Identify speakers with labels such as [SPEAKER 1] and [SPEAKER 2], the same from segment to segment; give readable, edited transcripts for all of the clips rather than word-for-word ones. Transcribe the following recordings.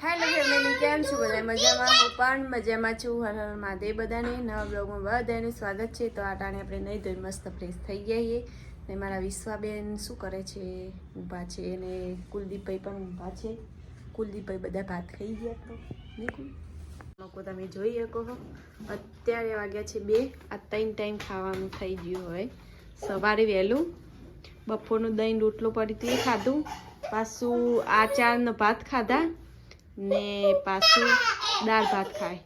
[SPEAKER 1] Hello family, કેમ છો બધા? મજામાં? હું પણ મજામાં છું. હર હર મહાદેવ બધાને. નવા બ્લોગમાં બધાનું સ્વાગત છે. તો આ ટાણે આપણે નહીં ધોઈ મસ્ત ફ્રેશ થઈ ગયા છીએ. ને મારા વિશ્વાબેન શું કરે છે? ઊભા છે. અને કુલદીપભાઈ પણ ઊભા છે. કુલદીપભાઈ બધા ભાત ખાઈ ગયા. તો લોકો તમે જોઈ શકો છો. અત્યારે વાગ્યા છે 2. આ 3 ટાઈમ ખાવાનું થઈ ગયું હોય. સવારે વહેલું બપોરનું દહીં રોટલો પડી હતું એ ખાધું. પાછું આ 4 ભાત ખાધા ને પાછું દાળ ભાત ખાય.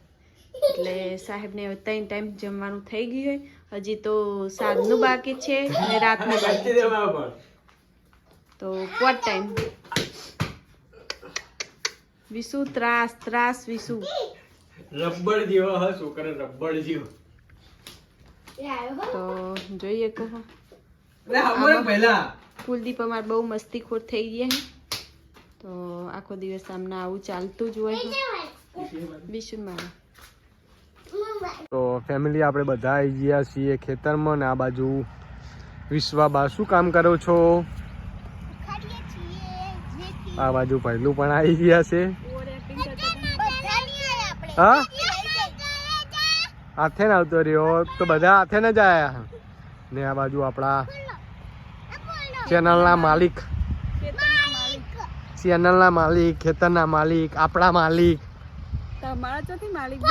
[SPEAKER 1] એટલે સાહેબને હવે 3 ટાઈમ જમવાનું થઈ ગયું હોય. હજી તો સાંજનું બાકી છે ને રાતનું બાકી છે. તો 4 ટાઈમ. વિશુ ત્રાસ વિશુ
[SPEAKER 2] રબડ જેવો હ છોકરા, રબડ જેવો.
[SPEAKER 1] તો જોઈએ કહો. કુલદીપ અમારે બહુ મસ્તીખોર થઈ ગયા. તો આખો દિવસ આમને આવું ચાલતું જ હોય. વિશુન મારે
[SPEAKER 2] તો ફેમિલી આપણે બધા આવી ગયા છીએ ખેતરમાં ને આ બાજુ વિશ્વાબા શું કામ કરો છો? આ બાજુ પહેલું પણ આવી ગયા છે. હા, હાથે ને આવતો રહ્યો તો બધા હાથે ને જ આયા. ને આ બાજુ આપણા ચેનલના માલિક, ચેનલના માલિક, ખેતરના માલિક, આપણા માલિક.
[SPEAKER 1] તમારા ચોથી માલિક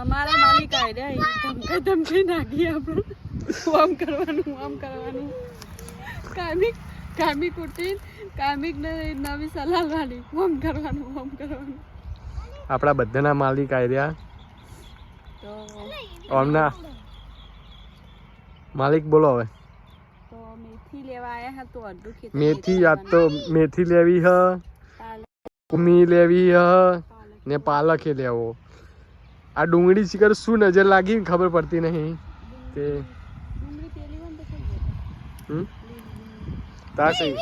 [SPEAKER 1] અમારા માલિક આવ્યા. ધમકી નાખી આપણે. આમ કરવાનું કામિક ઉઠી કામિક ને નવી સલાહ વાળી. આમ કરવાનું.
[SPEAKER 2] આપણા બધાના માલિક આવ્યા.
[SPEAKER 1] તો
[SPEAKER 2] આમના માલિક બોલો હવે.
[SPEAKER 1] તો મેથી લેવા આયા હતા. તો અડધું ખેતર
[SPEAKER 2] મેથી આ તો મેથી લેવી હ, કુમી લેવી હ ને પાલક એ લેવો. આ ડુંગળી શિખર શું નજર લાગી ખબર પડતી નહીં. તે તાસી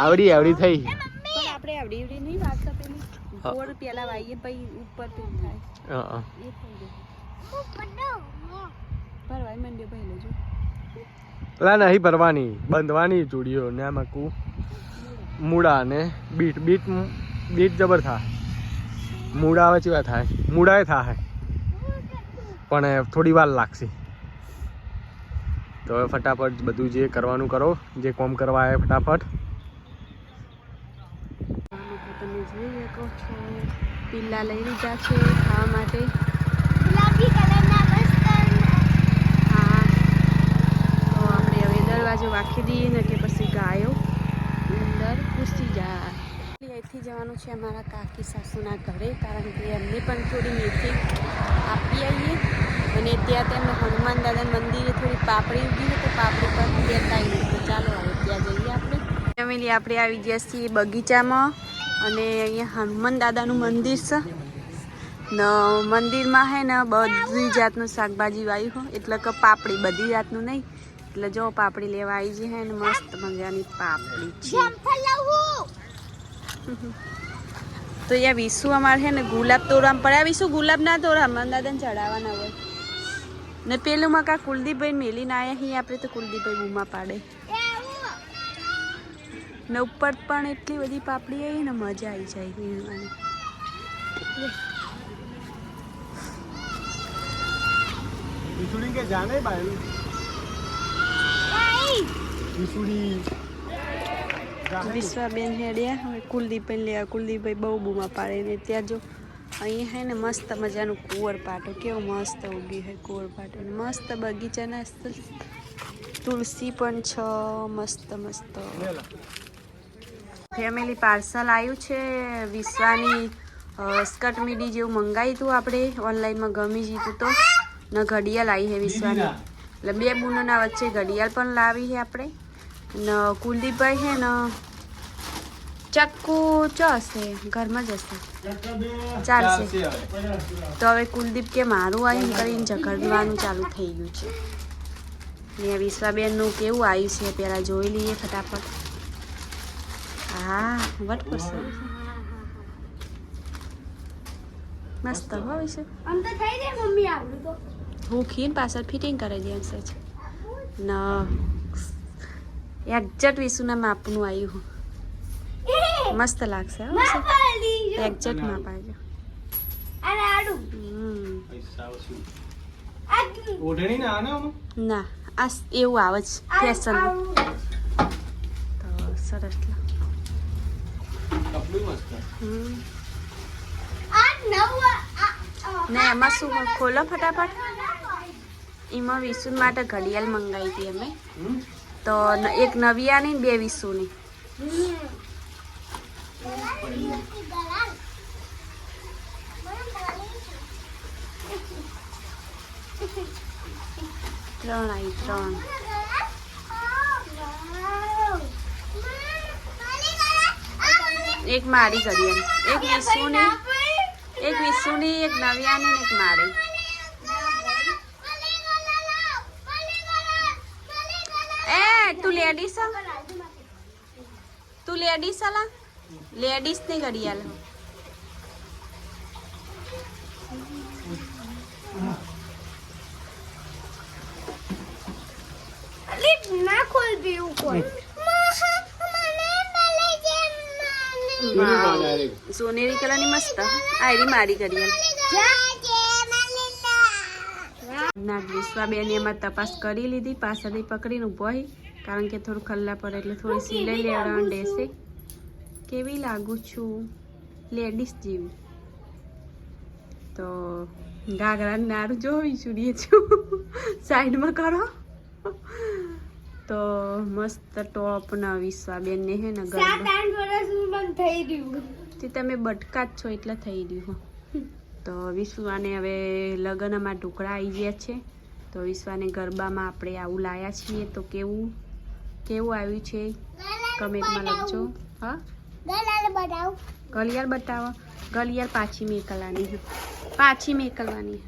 [SPEAKER 2] આવડી થઈ.
[SPEAKER 1] પણ આપણે આવડી નહીં વાત પેલી ગોળ પેલા વાઈએ પછી ઉપર પેલું થાય.
[SPEAKER 2] હા,
[SPEAKER 1] એ થઈ ગયું. ભરવાય મંડ્યો પહેલો જો.
[SPEAKER 2] પેલા નહીં ભરવાની, બંધવાની ચૂડીઓ ને આમાં મૂળા ને બીટ જબર થાય. મૂળા આવે ચેવા થાય? મૂળાએ થાય પણ થોડી વાર લાગશે. તો હવે ફટાફટ બધું જે કરવાનું કરો, જે કોમ કરવા આવે ફટાફટ.
[SPEAKER 1] તમે જોઈ શકો છો પીલા લઈ લીધા છે ખાવા માટે. ગુલાબી કલરના બસ્તર. હા, તો આપણે હવે દરવાજો વાંખી દઈએ ને કે પછી ગાયો અંદર ઘૂસી જાય. અહીંથી જવાનું છે અમારા કાકી સાસુના ઘરે, કારણ કે એમને પણ થોડી મેથી આપી આવીએ. અને ત્યાં તેમને હનુમાન દાદાના મંદિરે થોડી પાપડી ઉગી તો પાપડી પર લેતા આવીએ. તો ચાલો હવે ત્યાં જઈએ આપણે. ફેમિલી આપણે આવી ગયા છીએ બગીચામાં. અને અહીંયા હનુમાન દાદાનું મંદિર છે ને મંદિરમાં હે ને બધી જાતનું શાકભાજી વાવ્યું હોય. એટલે કે પાપડી બધી જાતનું નહીં. એટલે જો પાપડી લેવા આવી છે ને મસ્ત મજાની પાપડી છે. તો અહીંયા વિશુ અમારે છે ને ગુલાબ તોડવામાં પડ્યા. વિશુ ગુલાબ ના તોડા, હનુમાન દાદાને ચડાવવાના હોય. ને પેલું મકા કુલદીપભાઈ મેલીને આવ્યા છીએ આપણે. તો કુલદીપભાઈ બૂમા પાડે ને ઉપર પણ એટલી બધી પાપડી આવી ને મજા આવી જાય વીણવાની. વિશ્વાબેન હેડ્યા હવે કુલદીપભાઈ લેવા. કુલદીપભાઈ બહુ બૂમા પાડે ને ત્યાં જો અહીંયા હે ને મસ્ત મજાનું કુંવરપાટો કેવો મસ્ત ઉગી હોય. કુંવરપાટો મસ્ત બગીચાના તુલસી પણ છે મસ્ત. ફેમિલી પાર્સલ આવ્યું છે વિશ્વાની સ્કર્ટ મીડી જેવું મંગાવ્યું હતું આપણે ઓનલાઈનમાં. ગમી જીતું તો ને ઘડિયાળ આવી છે વિશ્વાની. એટલે 2 બૂનોના વચ્ચે ઘડિયાળ પણ લાવી છે આપણે. ને કુલદીપભાઈ છે ને ચક્કુ હશે ઘરમાં જ હશે, ચાલશે. તો હવે કુલદીપ કે મારું આવ્યું કરીને ઝઘડવાનું ચાલુ થઈ ગયું છે. ને વિશ્વાબેનનું કેવું આવ્યું છે પહેલાં જોઈ લઈએ ફટાફટ. હા, વટ પડશે મસ્ત હોય છે. હું ખીન પાછળ ફિટિંગ કરી દે છે ન એક્ઝેક્ટ વિશુના માપનું આવ્યું. મસ્ત લાગશે એક્ઝેક્ટ માં પાડજો
[SPEAKER 2] ઓઢણી ના આને
[SPEAKER 1] ના આ એવું આવે છે ફેશન તો સરસ
[SPEAKER 2] કપડું મસ્ત
[SPEAKER 1] ને એમાં શું ખોલો ફટાફટ એમાં વિસુ માટે ઘડિયાળ મંગાવી હતી અમે તો એક નવિયાની ને 2 વિસુની ત્રણ આવી 3 એક મારી ઘડિયાળ એક વિસુની એક નવિયાની ને એક મારી તું લેડીસ આલા લેડીસ ની ઘડિયાળ
[SPEAKER 3] ના ખોલ દેવું કોઈ
[SPEAKER 1] સોનેરી કલર ની મસ્ત આયરી મારી ઘડિયાળ ના વિશ્વાબેન એમાં તપાસ કરી લીધી પાછળથી પકડીને ઉભો કારણ કે થોડું ખલ્લા પડે એટલે થોડી સિલાઈ લેવડાવવાનું દેશે કેવી લાગુ છું લેડીઝ જેવી તો ઘાઘરા નારું જોઈ ચૂડીએ છું સાઈડમાં કરો તો મસ્ત ટોપ ના વિશ્વાબેન ને હે ને તે તમે બટકા જ છો એટલે થઈ રહ્યું તો વિશ્વાને હવે લગ્નમાં ઢોકળા આવી ગયા છે તો વિશ્વાને ગરબામાં આપણે આવું લાયા છીએ તો કેવું આવ્યું છે કમેન્ટમાં લખજો હા ઘડિયાળ બતાવો ઘડિયાળ પાછી મેકલવાની